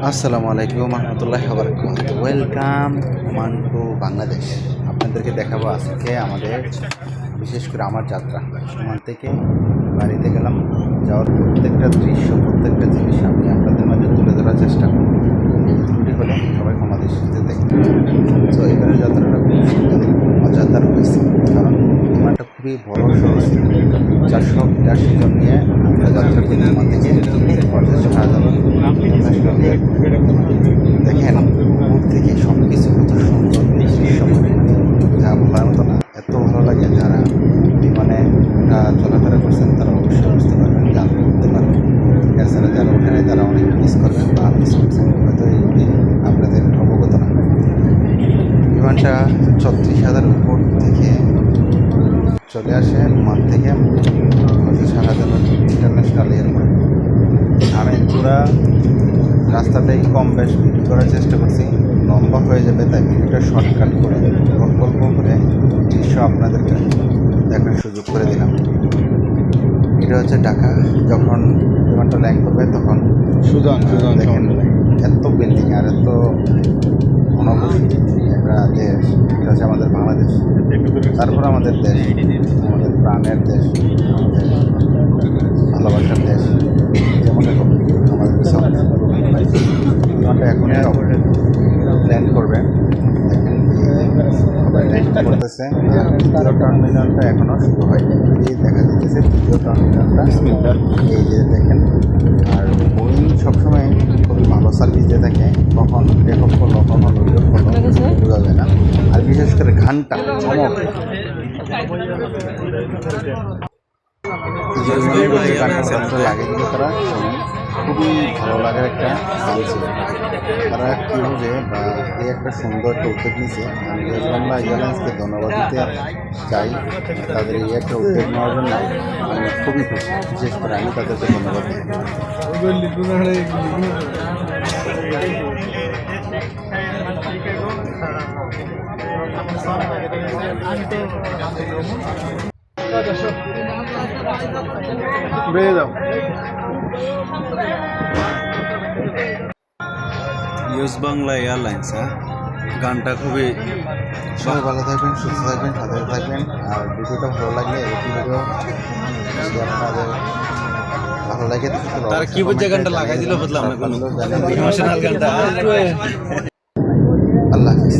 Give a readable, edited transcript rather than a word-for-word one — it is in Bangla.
আসসালামু আলাইকুম রহমতুল্লাহ বারাকাতুহু। Welcome Oman to Bangladesh. আপনাদেরকে দেখাবো আজকে আমাদের বিশেষ করে আমার যাত্রা ওমান থেকে বাড়িতে গেলাম যাওয়ার প্রত্যেকটা দৃশ্য, প্রত্যেকটা জিনিস আমি আপনাদের মাঝে তুলে ধরার চেষ্টা করব। ত্রুটি হলে সবাই আমাদের সাথে দেখবেন। তো এবারে যাত্রাটা খুব সুন্দর মজাদার হয়েছে, কারণ বিমানটা খুবই বড় সড়ো ছিল। 480 জন নিয়ে আমরা যাত্রা করি ওমান থেকে পঞ্চাশ হাজার। দেখেন উপর থেকে সব কিছু কত সুন্দর দৃশ্য, যা বলার মতো না। এত ভালো লাগে, যারা বিমানে চলাফেরা করছেন তারা অবশ্যই বুঝতে পারবেন, জানতে করতে পারবেন। এছাড়া যারা ওখানে তারা অনেক মিস করবেন বা মিস করছেন, হয়তো এগুলি আপনাদের অবগত না। বিমানটা 36,000 উপর থেকে চলে আসে ওমান থেকে শাহজালাল ইন্টারন্যাশনাল এয়ারপোর্ট। আমি পুরা রাস্তাটাই কম বেশ ভিডিও করার চেষ্টা করছি, লম্বা হয়ে যাবে তাই ভিডিওটা শর্টকাট করে গল্প করে দৃশ্য আপনাদেরকে দেখার সুযোগ করে দিলাম। এটা হচ্ছে ঢাকা, যখন বিমানটা ল্যান্ড করবে তখন সুজন দেখেন এত বিল্ডিং আর এত অনবসর একটা দেশ। এটা হচ্ছে আমাদের বাংলাদেশ, তারপর আমাদের দেশ, আমাদের প্রাণের দেশ, আমাদের ভালোবাসার দেশ। যেমন এখন আমাদের বিমানটা এখনই ল্যান্ড করবে। দেখেন ল্যান্ড করতেছে, দ্বিতীয় টার্মিনালটা এখনও শুরু হয়নি। এই দেখা যাচ্ছে দ্বিতীয় টার্মিনালটা, এই যে দেখেন। আর বোয়িং সবসময় খুবই ভালো সার্ভিস দিয়ে থাকে, কখন টেকঅফ করলো কখন লোড করলো বোঝা যায় না। আর বিশেষ করে ঘন্টা চমক, লাগিয়ে দিল তারা, খুবই ভালো লাগার একটা গান ছিল। তারা কীভাবে বা এই একটা সুন্দর একটা উদ্যোগ নিয়েছে, আমি বাংলা এয়ারলাইন্সকে ধন্যবাদ দিতে চাই। তাদের এই একটা উদ্যোগ নেওয়ার জন্য আমি খুবই খুশি, বিশেষ করে আমি তাদেরকে ধন্যবাদ দিই। ইউজ বাংলা এয়ারলাইন্স, গানটা খুবই সবাই ভালো থাকবেন, সুস্থ থাকবেন, সাথে থাকবেন। আর ভিডিওটা ভালো লাগলে এরকম ভিডিও যদি আপনাদের ভালো লাগে তার কি বুঝে গানটা লাগাই দিল বুঝলাম না, কোনো ইমোশনাল গানটা। আল্লাহ হাফিজ।